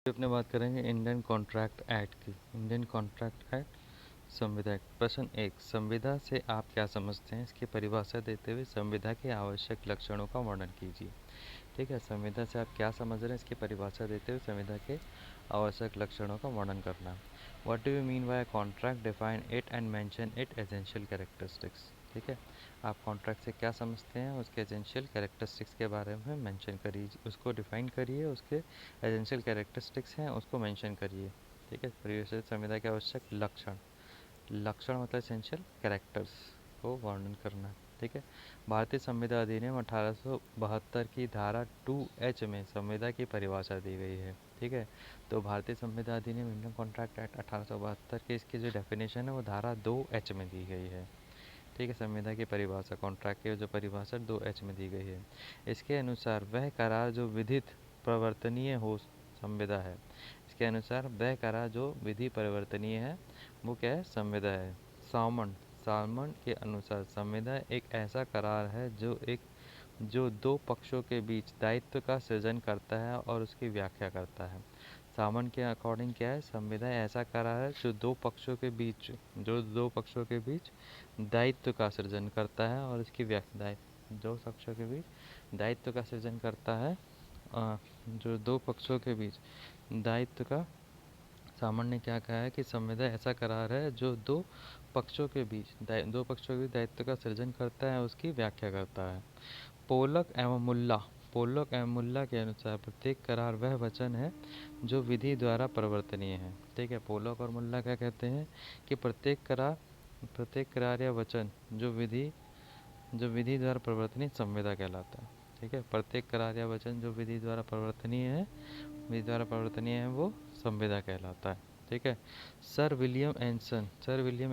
अपने बात करेंगे इंडियन कॉन्ट्रैक्ट एक्ट की। इंडियन कॉन्ट्रैक्ट एक्ट, संविदा एक्ट। प्रश्न 1, संविदा से आप क्या समझते हैं? इसकी परिभाषा देते हुए संविदा के आवश्यक लक्षणों का वर्णन कीजिए। ठीक है, संविदा से आप क्या समझ रहे हैं, इसकी परिभाषा देते हुए संविदा के आवश्यक लक्षणों का वर्णन करना। What do you mean by contract? Define it and mention it essential characteristics. ठीक है, आप कॉन्ट्रैक्ट से क्या समझते हैं, उसके एसेंशियल कैरेक्टरिस्टिक्स के बारे में मेंशन करिए, उसको डिफाइन करिए, उसके एसेंशियल कैरेक्टरिस्टिक्स हैं उसको मेंशन करिए। ठीक है, परिभाषित संविदा के आवश्यक लक्षण। लक्षण मतलब एसेंशियल कैरेक्टर्स को वर्णन करना। ठीक है, भारतीय संविदा अधिनियम 1872 की धारा 2H में संविदा की परिभाषा दी गई है। ठीक है, तो भारतीय संविदा अधिनियम इंडियन कॉन्ट्रैक्ट एक्ट 1872 के इसकी जो डेफिनेशन है वो धारा 2H में दी गई है। ठीक है, संविदा की परिभाषा, कॉन्ट्रैक्ट की जो परिभाषा 2H में दी गई है। इसके अनुसार वह करार जो विधित परिवर्तनीय हो संविदा है। इसके अनुसार वह करार जो विधि परिवर्तनीय है वो क्या है? संविदा है। सालमन के अनुसार संविदा एक ऐसा करार है जो दो पक्षों के बीच दायित्व का सृजन करता है और उसकी व्याख्या करता है। सामन के अकॉर्डिंग क्या है? संविदा ऐसा करार है जो दो पक्षों के बीच दायित्व का सृजन करता है और इसकी व्याख्या। दो पक्षों के बीच दायित्व का सृजन करता है, जो दो पक्षों के बीच दायित्व का। सामन ने क्या कहा है कि संविदा ऐसा करार है जो दो पक्षों के बीच दायित्व का सृजन करता है, उसकी व्याख्या करता है। पोलक एवं मुल्ला के अनुसार प्रत्येक करार वह वचन है जो विधि द्वारा परिवर्तनीय है। ठीक है, पोलक और मुल्ला क्या कहते हैं कि प्रत्येक करार या वचन जो विधि द्वारा परिवर्तनीय संविदा कहलाता है। ठीक है, प्रत्येक करार या वचन जो विधि द्वारा परिवर्तनीय है वो संविदा कहलाता है। ठीक है, सर विलियम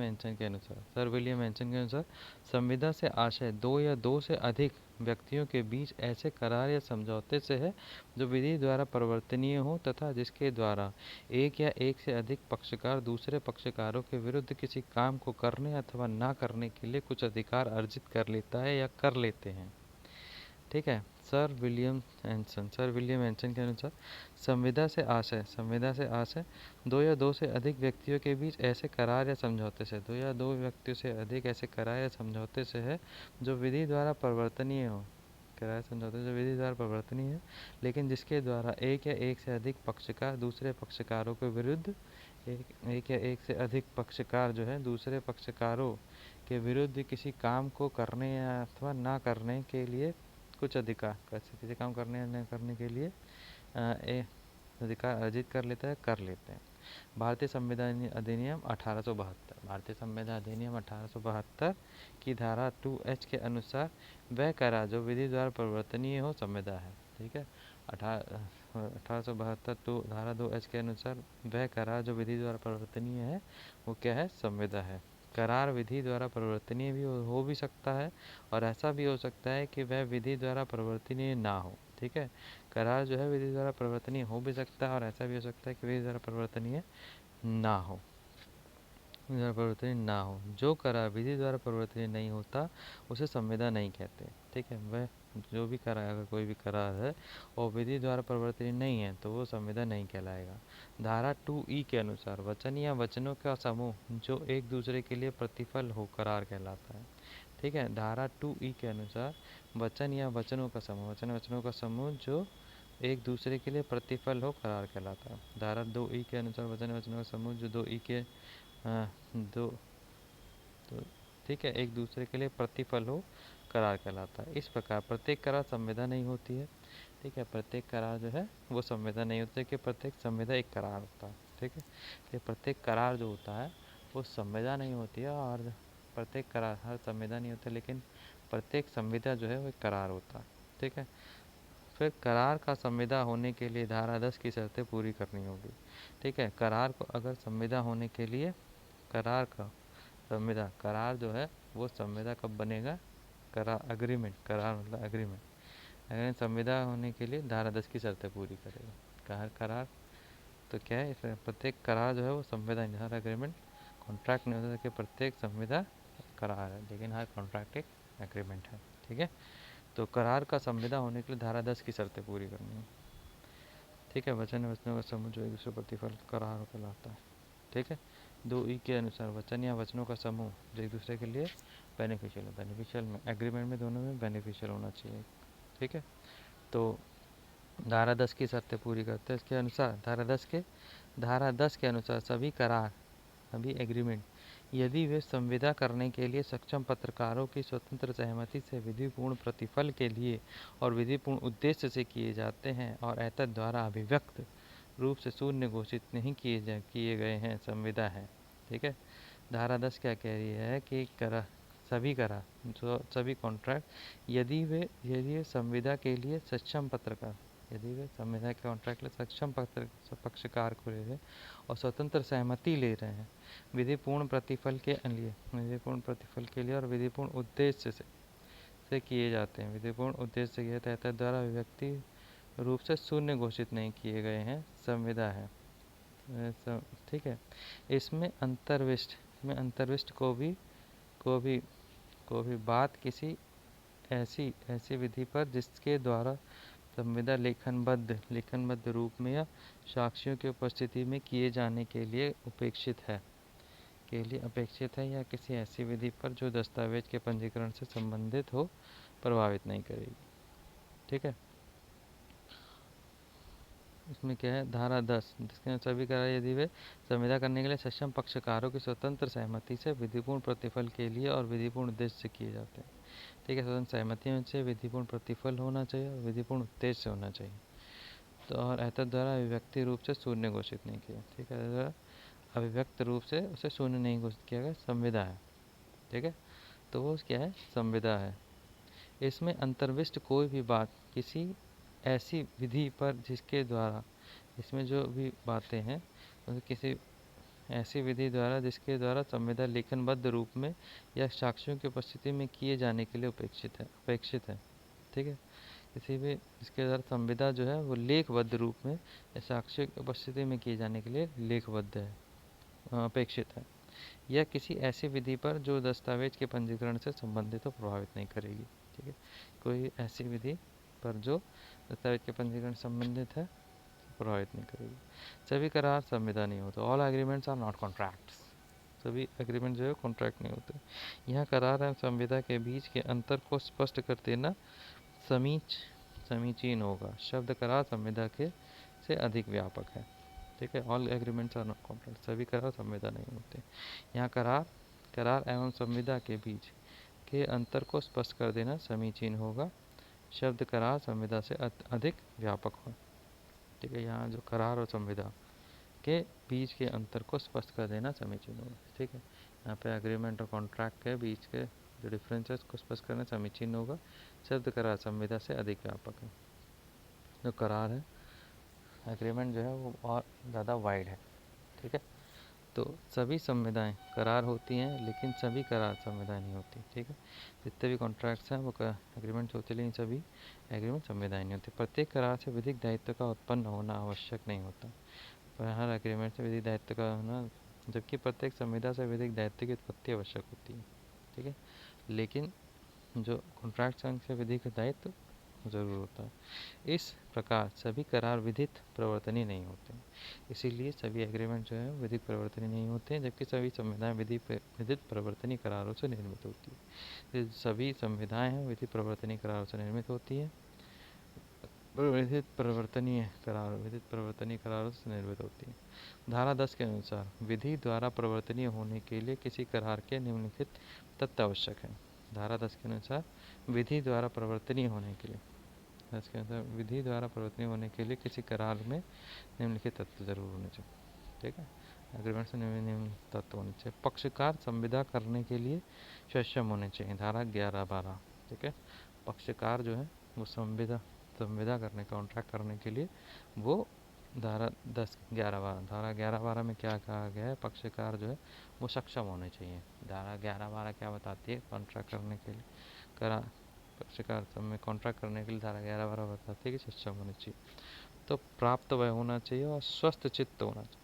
एंसन के अनुसार संविदा से आशय दो या दो से अधिक व्यक्तियों के बीच ऐसे करार या समझौते से है जो विधि द्वारा परिवर्तनीय हो तथा जिसके द्वारा एक या एक से अधिक पक्षकार दूसरे पक्षकारों के विरुद्ध किसी काम को करने अथवा ना करने के लिए कुछ अधिकार अर्जित कर लेता है या कर लेते हैं। ठीक है, सर विलियम एंसन के अनुसार संविदा से आशय दो या दो से अधिक व्यक्तियों के बीच ऐसे करार या समझौते से दो या दो व्यक्तियों से अधिक ऐसे करार या समझौते से है जो विधि द्वारा परिवर्तनीय हो। करार समझौते जो विधि द्वारा परिवर्तनीय है, लेकिन जिसके द्वारा एक या एक से अधिक पक्षकार दूसरे पक्षकारों के विरुद्ध एक या एक से अधिक पक्षकार जो है दूसरे पक्षकारों के विरुद्ध किसी काम को करने या अथवा ना करने के लिए कुछ अधिकार किसी काम करने या न करने के लिए अधिकार अर्जित कर लेता है, कर लेते हैं। भारतीय संविधान अधिनियम 1872 की धारा 2H के अनुसार वह करार जो विधि द्वारा परिवर्तनीय हो संविदा है। ठीक है, 1872 धारा 2H के अनुसार वह करार जो विधि द्वारा परिवर्तनीय है वो क्या है? संविदा है। करार विधि द्वारा परिवर्तनीय भी हो भी सकता है और ऐसा भी हो सकता है कि वह विधि द्वारा परिवर्तनीय ना हो। ठीक है, करार जो है विधि द्वारा परिवर्तनीय हो भी सकता है और ऐसा भी हो सकता है कि विधि द्वारा परिवर्तनीय ना हो। जो करार विधि द्वारा परिवर्तनीय नहीं होता उसे संविदा नहीं कहते। ठीक है, वह जो भी करार, अगर कोई भी करार है और विधि द्वारा परिवर्तनीय नहीं है तो वो संविदा नहीं कहलाएगा। धारा 2E के अनुसार वचन या वचनों का समूह जो एक दूसरे के लिए प्रतिफल हो करार कहलाता है। ठीक है, धारा 2E के अनुसार वचन या वचनों का समूह जो एक दूसरे के लिए प्रतिफल हो करार कहलाता है। धारा 2E के अनुसार वचन वचनों का समूह जो दो ई के दो तो ठीक है एक दूसरे के लिए प्रतिफल हो करार कहलाता है। इस प्रकार प्रत्येक करार संविदा नहीं होती है। ठीक है, प्रत्येक करार जो है वो संविदा नहीं होती है कि प्रत्येक संविदा एक करार होता है। ठीक है, तो प्रत्येक करार जो होता है वो संविदा नहीं होती है और प्रत्येक करार हर संविदा नहीं होता, लेकिन प्रत्येक संविदा जो है वो एक करार होता है। ठीक है, फिर करार का संविदा होने के लिए धारा 10 की शर्तें पूरी करनी होगी। ठीक है, करार को अगर संविदा होने के लिए करार जो है वो संविदा कब बनेगा? करार मतलब अग्रीमेंट। अगर संविदा होने के लिए धारा 10 की शर्तें पूरी करेगा करार। तो क्या है, इसमें प्रत्येक करार जो है वो संविदा नहीं, हर अग्रीमेंट कॉन्ट्रैक्ट नहीं होता कि प्रत्येक संविदा करार है, लेकिन हर कॉन्ट्रैक्ट एक एग्रीमेंट है। ठीक है, तो करार का संविदा होने के लिए धारा 10 की शर्तें पूरी करनी है। ठीक है। वचन या वचनों का समूह जो एक दूसरे प्रतिफल करार कहलाता है। ठीक है। 2E के अनुसार वचन या वचनों का समूह जो एक दूसरे के लिए बेनिफिशियल है। बेनिफिशियल में एग्रीमेंट में दोनों में बेनिफिशियल होना चाहिए। ठीक है। तो धारा 10 की शर्तें पूरी करते हैं। इसके अनुसार धारा 10 के अनुसार सभी करार, सभी एग्रीमेंट यदि वे संविदा करने के लिए सक्षम पत्रकारों की स्वतंत्र सहमति से विधिपूर्ण प्रतिफल के लिए और विधिपूर्ण उद्देश्य से किए जाते हैं और एतद द्वारा अभिव्यक्त रूप से शून्य घोषित नहीं किए गए हैं, संविदा है। ठीक है। धारा 10 क्या कह रही है कि सभी करार जो सभी कॉन्ट्रैक्ट यदि वे संविदा के लिए सक्षम पत्रकार, यदि वे संविदा के कॉन्ट्रैक्ट लिए सक्षम पक्षकार को ले रहे हैं और स्वतंत्र सहमति ले रहे हैं विधिपूर्ण प्रतिफल के लिए और विधिपूर्ण उद्देश्य से किए जाते हैं, विधिपूर्ण उद्देश्य से किए जाते हैं द्वारा अभिव्यक्ति रूप से शून्य घोषित नहीं किए गए हैं, संविदा है। ठीक है। इसमें अंतर्विष्ट को भी बात किसी ऐसी विधि पर जिसके द्वारा संविदा लेखनबद्ध रूप में या साक्ष्यों की उपस्थिति में किए जाने के लिए अपेक्षित है या किसी ऐसी विधि पर जो दस्तावेज के पंजीकरण से संबंधित हो, प्रभावित नहीं करेगी। ठीक है। इसमें क्या है, धारा 10 जिसके सभी करार यदि वे संविदा करने के लिए सक्षम पक्षकारों की स्वतंत्र सहमति से विधिपूर्ण प्रतिफल के लिए और विधिपूर्ण उद्देश्य से किए जाते हैं। ठीक है। स्वतंत्र सहमति से विधिपूर्ण प्रतिफल होना चाहिए और विधिपूर्ण उद्देश्य से होना चाहिए। तो और एतद द्वारा अभिव्यक्ति रूप से शून्य घोषित नहीं किया। ठीक है। अभिव्यक्त रूप से उसे शून्य नहीं घोषित किया गया, संविदा है। ठीक है। तो वो क्या है, संविदा है। इसमें अंतर्विष्ट कोई भी बात किसी ऐसी विधि पर जिसके द्वारा, इसमें जो भी बातें हैं किसी ऐसी विधि द्वारा जिसके द्वारा संविदा लेखनबद्ध रूप में या साक्ष्यों की उपस्थिति में किए जाने के लिए अपेक्षित है। ठीक है। किसी भी इसके द्वारा संविदा जो है वो लेखबद्ध रूप में या साक्ष्यों की उपस्थिति में किए जाने के लिए लेखबद्ध है, अपेक्षित है, या किसी ऐसी विधि पर जो दस्तावेज के पंजीकरण से संबंधित हो, प्रभावित नहीं करेगी। ठीक है। कोई ऐसी विधि पर जो दस्तावेज के पंजीकरण से संबंधित है, प्रभावित नहीं करेगी। सभी करार संविदा नहीं होते। All agreements are not contracts. सभी एग्रीमेंट जो है कॉन्ट्रैक्ट नहीं होते। यहाँ करार एवं संविदा के बीच के अंतर को स्पष्ट कर देना समीचीन होगा। शब्द करार संविदा के से अधिक व्यापक है। ठीक है। All agreements are not contract. सभी करार संविदा नहीं होते। यहाँ करार एवं संविदा के बीच के अंतर को स्पष्ट कर देना समीचीन होगा। शब्द करार संविदा से अधिक व्यापक हो। ठीक है। यहाँ जो करार और संविदा के बीच के अंतर को स्पष्ट कर देना समीचीन होगा। ठीक है। यहाँ पे एग्रीमेंट और कॉन्ट्रैक्ट के बीच के जो डिफरेंस है उसको स्पष्ट करना समीचीन होगा। शब्द करार संविदा से अधिक व्यापक है। जो करार है, एग्रीमेंट जो है वो और ज़्यादा वाइड है। ठीक है। तो सभी संविदाएं करार होती हैं, लेकिन सभी करार संविदाएं नहीं होती। ठीक है। जितने भी कॉन्ट्रैक्ट्स हैं वो एग्रीमेंट्स होते, लेकिन सभी एग्रीमेंट संविदाएं नहीं होती। प्रत्येक करार से विधिक दायित्व का उत्पन्न होना आवश्यक नहीं होता। पर हर एग्रीमेंट से विधिक दायित्व का होना, जबकि प्रत्येक संविदा से विधिक दायित्व की उत्पत्ति आवश्यक होती है। ठीक है। लेकिन जो कॉन्ट्रैक्ट्स हैं उनसे विधिक दायित्व ज़रूर होता है। इस प्रकार सभी करार विधित प्रवर्तनीय नहीं होते। इसीलिए सभी एग्रीमेंट जो है विधिक प्रवर्तनीय नहीं होते हैं, जबकि सभी संविधाएं विधित प्रवर्तनीय करारों से निर्मित होती है। सभी संविधाएं हैं विधित प्रवर्तनीय करारों से निर्मित होती है। विधित प्रवर्तनीय करारों से निर्मित होती है। धारा 10 के अनुसार विधि द्वारा प्रवर्तनीय होने के लिए किसी करार के निम्नलिखित तथ्य आवश्यक है। धारा 10 के अनुसार विधि द्वारा प्रवर्तनीय होने के लिए किसी करार में निम्नलिखित तत्व जरूर होने चाहिए। ठीक है। एग्रीमेंट से निम्न तत्व होने चाहिए। पक्षकार संविदा करने के लिए सक्षम होने चाहिए। धारा 11-12। ठीक है। पक्षकार जो है वो संविदा करने, कॉन्ट्रैक्ट करने के लिए वो धारा 10-11-12, धारा 11-12 में क्या कहा गया है, पक्षकार जो है वो सक्षम होने चाहिए। धारा 11-12 क्या बताती है, कॉन्ट्रैक्ट करने के लिए पक्षकार में कॉन्ट्रैक्ट करने के लिए धारा 11-12 बताती है कि सक्षम होने चाहिए। तो प्राप्त वय होना चाहिए और स्वस्थ चित्त होना चाहिए।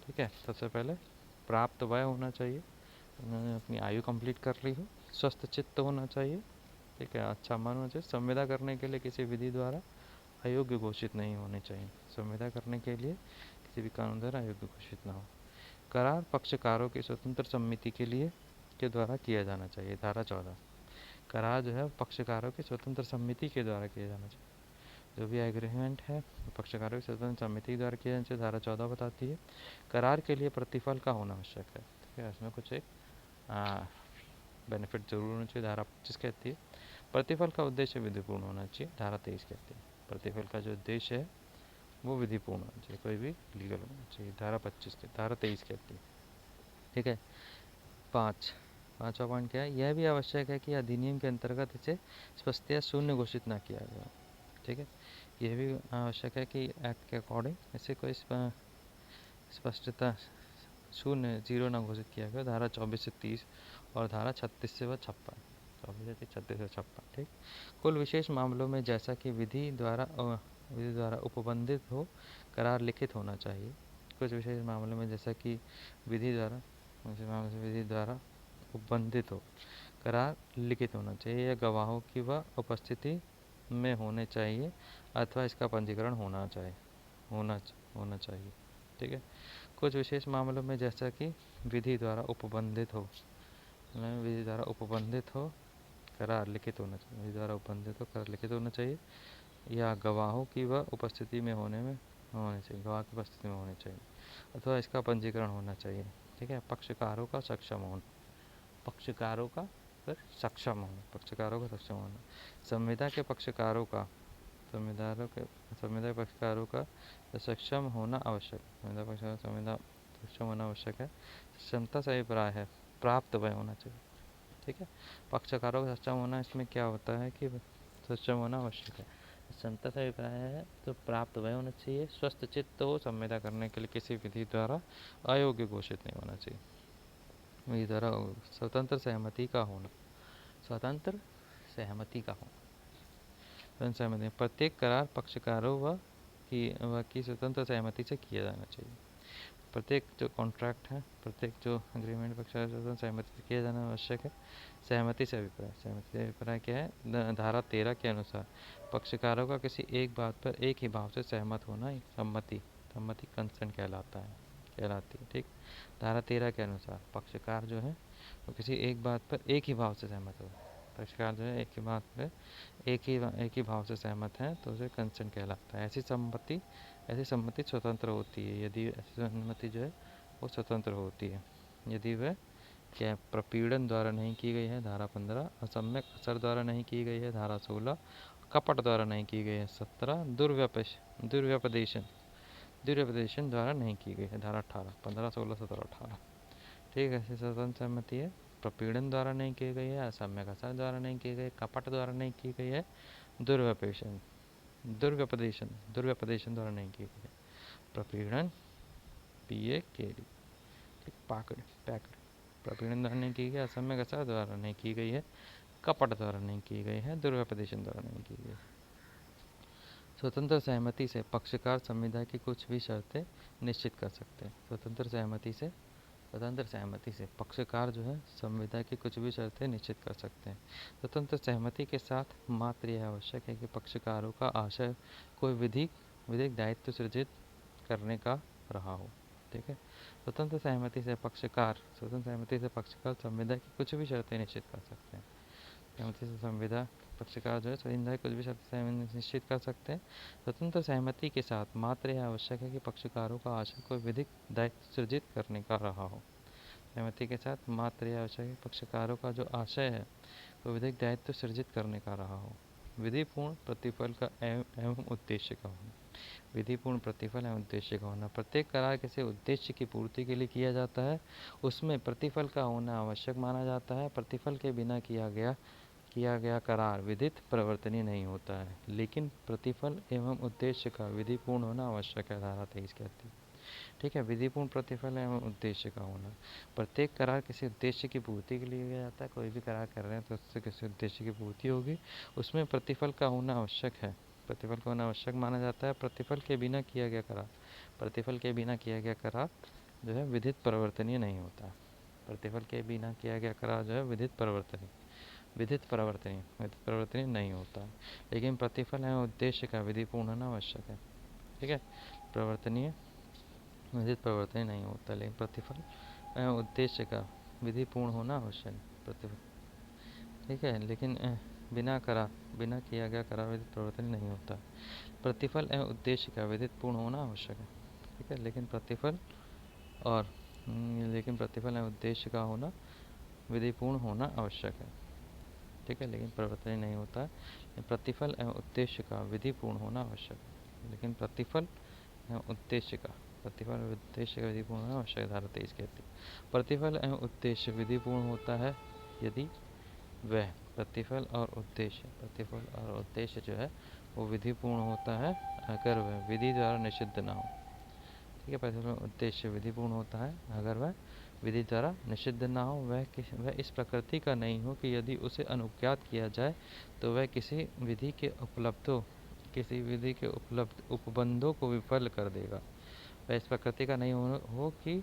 ठीक है। सबसे पहले प्राप्त वय होना चाहिए, उन्होंने अपनी आयु कंप्लीट कर ली हो। स्वस्थ चित्त होना चाहिए। ठीक है। अच्छा मन होना चाहिए। संविदा करने के लिए किसी विधि द्वारा अयोग्य घोषित नहीं होने चाहिए। संविदा करने के लिए किसी भी कानून द्वारा अयोग्य घोषित ना हो। करार पक्षकारों की स्वतंत्र सम्मति के द्वारा किया जाना चाहिए। धारा 14। करार जो है पक्षकारों की स्वतंत्र सम्मति के द्वारा किया जाना चाहिए। जो भी एग्रीमेंट है पक्षकारों की स्वतंत्र समिति द्वारा किया जाना चाहिए। धारा 14 बताती है करार के लिए प्रतिफल का होना आवश्यक है। ठीक है, इसमें कुछ एक बेनिफिट जरूर होना चाहिए। धारा 25 कहती है प्रतिफल का उद्देश्य विधिपूर्ण होना चाहिए। धारा 23 कहती है प्रतिफल का जो उद्देश्य है वो विधिपूर्ण होना चाहिए, कोई भी लीगल होना चाहिए। धारा 23 कहती है। ठीक है। पाँचवा पॉइंट क्या है, यह भी आवश्यक है कि अधिनियम के अंतर्गत इसे स्पष्टतया शून्य घोषित न किया गया। ठीक है, यह भी आवश्यक है कि एक्ट के अकॉर्डिंग इसे कोई स्पष्टता शून्य जीरो न घोषित किया गया। धारा 24 से 30 और धारा 36 से 56, 24 से 36 से 56। ठीक, कुल विशेष मामलों में जैसा कि विधि द्वारा उपबंधित हो करार लिखित होना चाहिए। कुछ विशेष मामलों में जैसा कि विधि द्वारा उपबंधित हो करार लिखित होना चाहिए या गवाहों की व उपस्थिति में होने चाहिए अथवा इसका पंजीकरण होना चाहिए। ठीक है, कुछ विशेष मामलों में जैसा कि विधि द्वारा उपबंधित हो करार लिखित होना चाहिए, विधि द्वारा उपबंधित हो करार लिखित होना चाहिए या गवाहों की व उपस्थिति में होने चाहिए अथवा इसका पंजीकरण होना चाहिए। ठीक है, पक्षकारों का सक्षम होना। संविदा के पक्षकारों का सक्षम होना आवश्यक है। क्षमता से अभिप्राय है प्राप्त वय होना चाहिए। ठीक है, पक्षकारों का सक्षम होना, इसमें क्या होता है कि सक्षम होना आवश्यक है। क्षमता से अभिप्राय है तो प्राप्त वय होना चाहिए। स्वस्थ चित्त हो संविदा करने के लिए किसी विधि द्वारा अयोग्य घोषित नहीं होना चाहिए। विधि द्वारा स्वतंत्र सहमति का होना। प्रत्येक करार पक्षकारों की स्वतंत्र सहमति से किया जाना चाहिए। प्रत्येक जो कॉन्ट्रैक्ट है, प्रत्येक जो एग्रीमेंट पक्षकारों से स्वतंत्र सहमति से किया जाना आवश्यक है। सहमति से अभिप्राय क्या है, धारा 13 के अनुसार पक्षकारों का किसी एक बात पर एक ही भाव से सहमत होना सम्मति कंसेंट कहलाती है। ठीक, धारा 13 के अनुसार पक्षकार जो है वो किसी एक बात पर एक ही भाव से सहमत हो। पक्षकार जो है एक ही बात पर एक ही भाव से सहमत है तो उसे कंसेंट कहलाता है। ऐसी सम्मति स्वतंत्र होती है यदि ऐसी सम्मति जो है वो स्वतंत्र होती है यदि वह क्या प्रपीड़न द्वारा नहीं की गई है। धारा 15, असम्यक असर द्वारा नहीं की गई है। धारा 16, कपट द्वारा नहीं की गई है। 17, दुर्व्यपदेशन द्वारा नहीं की गई है। धारा 18, 15, 16, 17, 18। ठीक है, ऐसी स्वतंत्र सहमति है प्रपीड़न द्वारा नहीं की गई है, असम्यक असर द्वारा नहीं की गई, कपट द्वारा नहीं की गई है, दुर्व्यपदेशन द्वारा नहीं की गई है। प्रपीड़न PAKD, पैकड़ प्रपीड़न द्वारा नहीं की गई, असम्यक असर द्वारा नहीं की गई है, कपट द्वारा नहीं की गई है, दुर्व्यपदेशन द्वारा नहीं की गई। स्वतंत्र सहमति से पक्षकार संविदा की कुछ भी शर्तें निश्चित कर सकते हैं। स्वतंत्र सहमति से पक्षकार जो है संविदा की कुछ भी शर्तें निश्चित कर सकते हैं। स्वतंत्र सहमति के साथ मात्र यह आवश्यक है कि पक्षकारों का आशय कोई विधिक दायित्व सृजित करने का रहा हो। ठीक है, स्वतंत्र सहमति से पक्षकार संविदा की कुछ भी शर्तें निश्चित कर सकते हैं। सहमति से संविदा पक्षकार जो है संविदा की कुछ भी शर्तें निश्चित कर सकते हैं। स्वतंत्र सहमति के साथ मात्र यह आवश्यक है कि पक्षकारों का आशय कोई विधिक दायित्व सृजित करने का रहा हो। सहमति के साथ मात्र यह आवश्यक है पक्षकारों का जो आशय है वो विधिक दायित्व सृजित करने का रहा हो। विधिपूर्ण प्रतिफल का एवं उद्देश्य का होना। विधिपूर्ण प्रतिफल एवं उद्देश्य का होना। प्रत्येक करार किसी उद्देश्य की पूर्ति के लिए किया जाता है, उसमें प्रतिफल का होना आवश्यक माना जाता है। प्रतिफल के बिना किया गया करार विधित प्रवर्तनीय नहीं होता है, लेकिन प्रतिफल एवं उद्देश्य का विधिपूर्ण होना आवश्यक है। धारा 23 कहती है। ठीक है, विधिपूर्ण प्रतिफल एवं उद्देश्य का होना। प्रत्येक करार किसी उद्देश्य की पूर्ति के लिए किया जाता है। कोई भी करार कर रहे हैं तो उससे किसी उद्देश्य की पूर्ति होगी, उसमें प्रतिफल का होना आवश्यक है। प्रतिफल का होना आवश्यक माना जाता है। प्रतिफल के बिना किया गया करार जो है विधित प्रवर्तनीय नहीं होता है। प्रतिफल के बिना किया गया करार जो है विधित प्रवर्तनीय विधित परिवर्तनीय नहीं होता है, लेकिन प्रतिफल एवं उद्देश्य का विधिपूर्ण होना आवश्यक है। ठीक है, प्रवर्तनीय विधित परिवर्तनीय नहीं होता, लेकिन प्रतिफल एवं उद्देश्य का विधिपूर्ण होना आवश्यक है। प्रतिफल, ठीक है, लेकिन बिना किया गया करा विधित परिवर्तन नहीं होता। प्रतिफल एवं उद्देश्य का विधित पूर्ण होना आवश्यक है। ठीक है, और लेकिन प्रतिफल एवं उद्देश्य का होना विधिपूर्ण होना आवश्यक है। ठीक है, लेकिन परिवर्तन नहीं होता है। प्रतिफल एवं उद्देश्य का विधिपूर्ण होना आवश्यक है, लेकिन प्रतिफल एवं उद्देश्य का विधिपूर्ण होना आवश्यक है। धारा 23 कहती है प्रतिफल एवं उद्देश्य विधिपूर्ण होता है यदि वह प्रतिफल और उद्देश्य जो है वो विधिपूर्ण होता है अगर वह विधि द्वारा निषिद्ध ना हो। ठीक है, प्रतिफल और उद्देश्य विधिपूर्ण होता है अगर वह विधि द्वारा निषिद्ध ना हो, वह इस प्रकृति का नहीं हो कि यदि उसे अनुज्ञात किया जाए तो वह किसी विधि के उपलब्ध उपबंधों को विफल कर देगा। वह इस प्रकृति का नहीं हो कि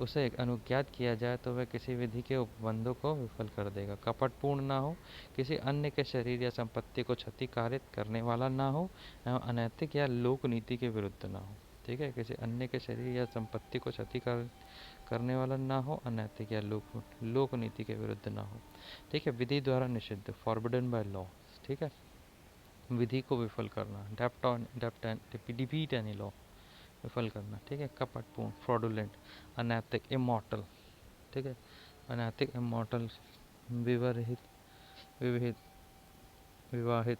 उसे अनुज्ञात किया जाए तो वह किसी विधि के उपबंधों को विफल कर देगा। कपटपूर्ण ना हो, किसी अन्य के शरीर या संपत्ति को क्षतिकारित करने वाला ना हो एवं अनैतिक या लोक नीति के विरुद्ध ना हो। ठीक है, किसी अन्य के शरीर या संपत्ति को क्षतिकारित करने वाला ना हो, अनैतिक या लोक नीति के विरुद्ध ना हो। ठीक है, विधि द्वारा निषिद्ध, फॉरबिडन बाय लॉ। ठीक है, विधि को विफल करना, डिफीट एनी लॉ, विफल करना। ठीक है, कपटपूर्ण, फ्रॉडुलेंट, अनैतिक, इमोरटल। ठीक है, अनैतिक, इमोरटल, विवाहित विवाहित विवाहित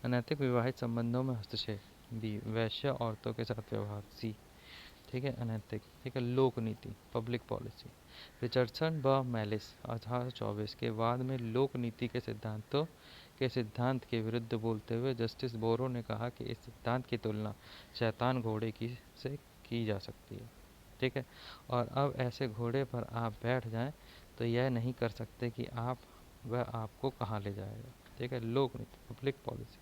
अनैतिक विवाहित संबंधों में हस्तक्षेप। बी, वैश्य औरतों के साथ व्यवहार। सी, ठीक है, अनैतिक। ठीक है, लोक नीति, पब्लिक पॉलिसी। रिचर्डसन व मैलिस 1824 के बाद में लोक नीति के सिद्धांत के विरुद्ध बोलते हुए जस्टिस बोरो ने कहा कि इस सिद्धांत की तुलना शैतान घोड़े से की जा सकती है। ठीक है, और अब ऐसे घोड़े पर आप बैठ जाएं तो यह नहीं कर सकते कि वह आपको कहाँ ले जाएगा। ठीक है, लोक नीति, public policy.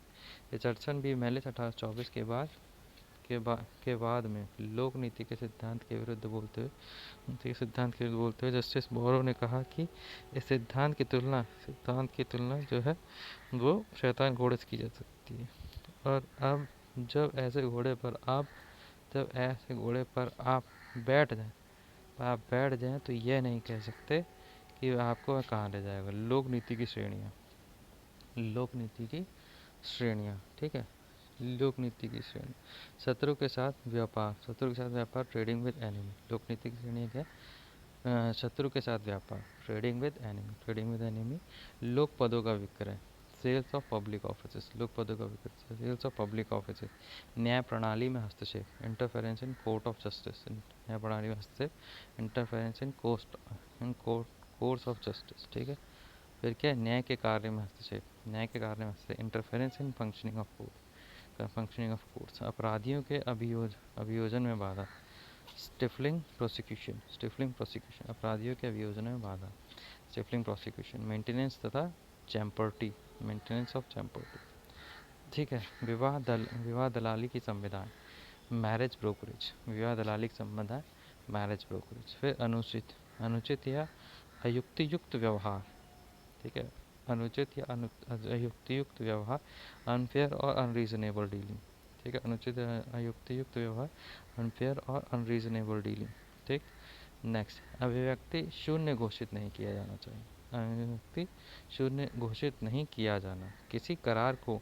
Richardson B Mellish 1824 के बाद में लोक नीति के सिद्धांत के विरुद्ध बोलते हुए जस्टिस बोरो ने कहा कि इस सिद्धांत की तुलना जो है वो शैतान घोड़े से की जा सकती है। और अब जब ऐसे घोड़े पर आप बैठ जाएं तो यह नहीं कह सकते कि आपको कहाँ ले जाएगा। लोक नीति की श्रेणियाँ। ठीक है, लोक नीति की श्रेणी। शत्रु के साथ व्यापार, ट्रेडिंग विद एनिमी। लोक नीति की श्रेणी क्या है? शत्रु के साथ व्यापार, ट्रेडिंग विद एनिमी। लोक पदों का विक्रय, सेल्स ऑफ पब्लिक ऑफिसेस। लोक पदों का विक्रय, सेल्स ऑफ पब्लिक ऑफिसेस। न्याय प्रणाली में हस्तक्षेप, interference in court of justice. न्याय प्रणाली में हस्तक्षेप, interference in course of justice. ठीक है, फिर क्या है? न्याय के कार्य में हस्तक्षेप, interference in functioning of courts. अपराधियों के अभियोजन में बाधा, स्टिफलिंग प्रोसिक्यूशन। अपराधियों के अभियोजन में बाधा, stifling prosecution. Maintenance of champerty. ठीक है, विवाह दलाली की संविधान, मैरिज ब्रोकरेज। विवाह दलाली की संविधान, मैरिज ब्रोकरेज। फिर अनुचित या अयुक्तियुक्त व्यवहार। ठीक है, अनुचित या अयुक्तियुक्त व्यवहार, अनफेयर और अनरीजनेबल डीलिंग। ठीक है, अनुचित अयुक्तियुक्त व्यवहार, अनफेयर और अनरीजनेबल डीलिंग। ठीक, नेक्स्ट, अभिव्यक्ति शून्य घोषित नहीं किया जाना चाहिए। अभिव्यक्ति शून्य घोषित नहीं किया जाना, किसी करार को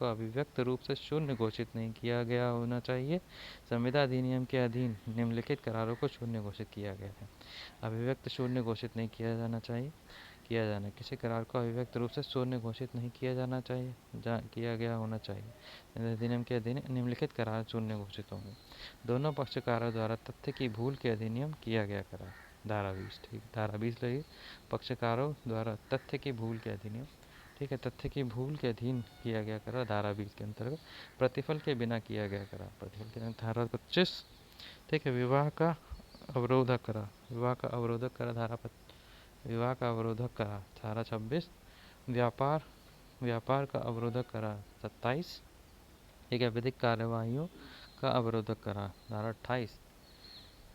अभिव्यक्त रूप से शून्य घोषित नहीं किया गया होना चाहिए। संविदा अधिनियम के अधीन निम्नलिखित करारों को शून्य घोषित किया गया है। अभिव्यक्त शून्य घोषित नहीं किया जाना चाहिए, किसी करार को अभिव्यक्त रूप से शून्य घोषित नहीं किया गया होना चाहिए। अधिनियम के अधीन निम्नलिखित करार शून्य घोषित होंगे। दोनों पक्षकारों द्वारा तथ्य की भूल के अधिनियम किया गया करार, धारा 20। ठीक, धारा 20 लगी, पक्षकारों द्वारा तथ्य की भूल के अधिनियम। ठीक है, तथ्य की भूल के अधीन किया गया करार, धारा 20 के अंतर्गत। प्रतिफल के बिना किया गया करार, प्रतिफल के धारा 25। ठीक है, विवाह का अवरोधक करार, विवाह का अवरोधक करार, धारा 26। व्यापार का अवरोधक करार, 27। ठीक है, विधिक कार्यवाहियों का अवरोधक करार, धारा 28।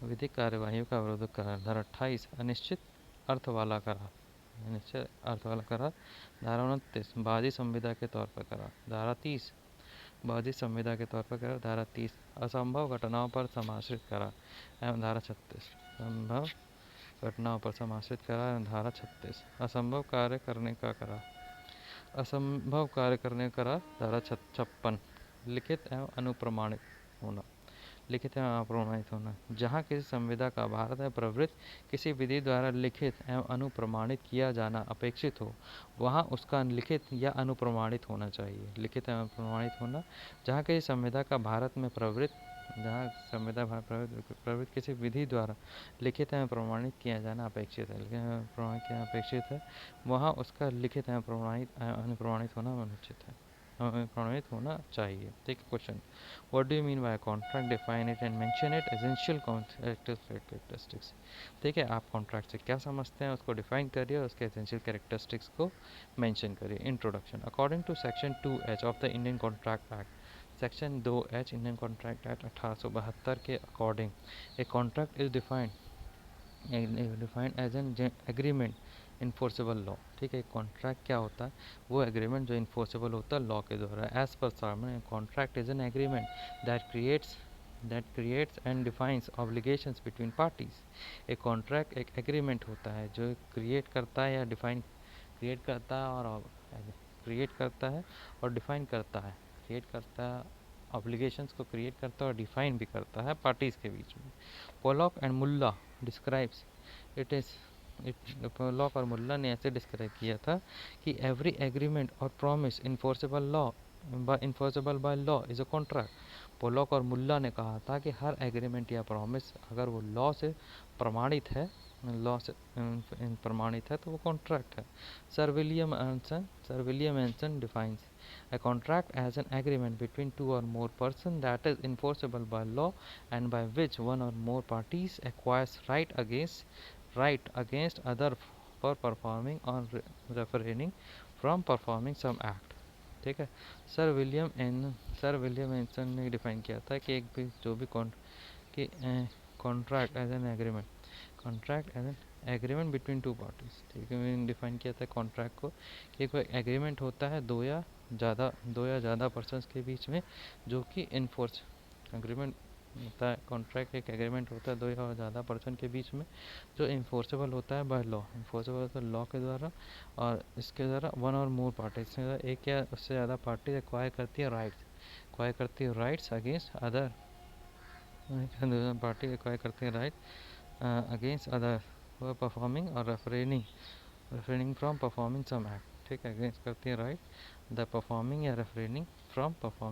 विधिक कार्यवाहियों का अवरोधक करार, धारा 28। अनिश्चित अर्थ वाला करार, निश्चय अर्थ वाला करार। धारा 29 बादी संविदा के तौर पर करार। धारा 30 बादी संविदा के तौर पर करार। धारा 30 असंभव घटनाओं पर समाश्रित करार एवं धारा 36 संभव घटनाओं पर समाश्रित करार एवं धारा 36 असंभव कार्य करने का करार। असंभव कार्य करने का करार धारा 56 लिखित एवं अनुप्रमाणित होना। लिखित एवं अप्रमाणित होना। जहाँ किसी संविदा का भारत में प्रवृत्त किसी विधि द्वारा लिखित एवं अनुप्रमाणित किया जाना अपेक्षित हो, वहाँ उसका लिखित या अनुप्रमाणित होना चाहिए। लिखित एवं अनुप्रमाणित होना। जहाँ किसी संविदा का भारत में प्रवृत्त जहाँ संविदा प्रवृत्त किसी विधि द्वारा लिखित एवं प्रमाणित किया जाना अपेक्षित है, लिखित एवं प्रमाणित किया अपेक्षित है, वहाँ उसका लिखित एवं प्रमाणित अनुप्रमाणित होना अनुचित है, प्रमाणित होना चाहिए। ठीक है। Question, what do you mean by contract? Define it and mention it. Essential characteristics. ठीक है, आप कॉन्ट्रैक्ट से क्या समझते हैं उसको डिफाइन करिए और उसके एसेंशियल कैरेक्टरिस्टिक्स को मेंशन करिए। Introduction. According to section 2H of the Indian contract act, section 2H Indian contract act 1872 के according a contract is defined as an agreement enforceable law. ठीक है, कॉन्ट्रैक्ट क्या होता है? वो एग्रीमेंट जो इन्फोर्सेबल होता है लॉ के द्वारा। एज पर सामने contract is an agreement that creates and defines obligations between parties. एक कॉन्ट्रैक्ट एक एग्रीमेंट होता है जो क्रिएट करता है या डिफाइन क्रिएट करता है और क्रिएट करता है और डिफाइन करता है। क्रिएट करता है, ऑब्लिगेशंस को क्रिएट करता है और डिफाइन भी करता है पार्टीज के बीच में। Pollock and Mulla describes it is Pollock और मुल्ला ने ऐसे डिस्क्राइब किया था कि एवरी एग्रीमेंट और promise enforceable by law is a contract. Pollock और मुल्ला ने कहा था कि हर एग्रीमेंट या प्रॉमिस अगर वो लॉ से प्रमाणित है, लॉ से प्रमाणित है तो वो कॉन्ट्रैक्ट है। Sir William एंसन defines a contract as an agreement between two or more persons that is enforceable by law and by which one or more parties acquires right against other for performing or refraining from performing some act। ठीक है। Sir William एंसन ने define किया था कि एक भी जो भी contract as an agreement between two parties. ठीक है, मैंने डिफाइन किया था कॉन्ट्रैक्ट को कि कोई एग्रीमेंट होता है दो या ज़्यादा पर्सन्स के बीच में जो कि इन्फोर्स एग्रीमेंट होता है। कॉन्ट्रैक्ट एक एग्रीमेंट होता है दो या ज़्यादा पर्सन के बीच में जो इन्फोर्सेबल होता है बाय लॉ, इन्फोर्सेबल होता है लॉ के द्वारा, और इसके द्वारा वन और मोर पार्टीज, एक या उससे ज़्यादा पार्टी एक्वायर करती है rights against other party acquire करती है राइट अगेंस्ट अदर परफॉर्मिंग और refraining from performing some act। ठीक है, अगेंस्ट करती है राइट द परफॉर्मिंग या refraining from performing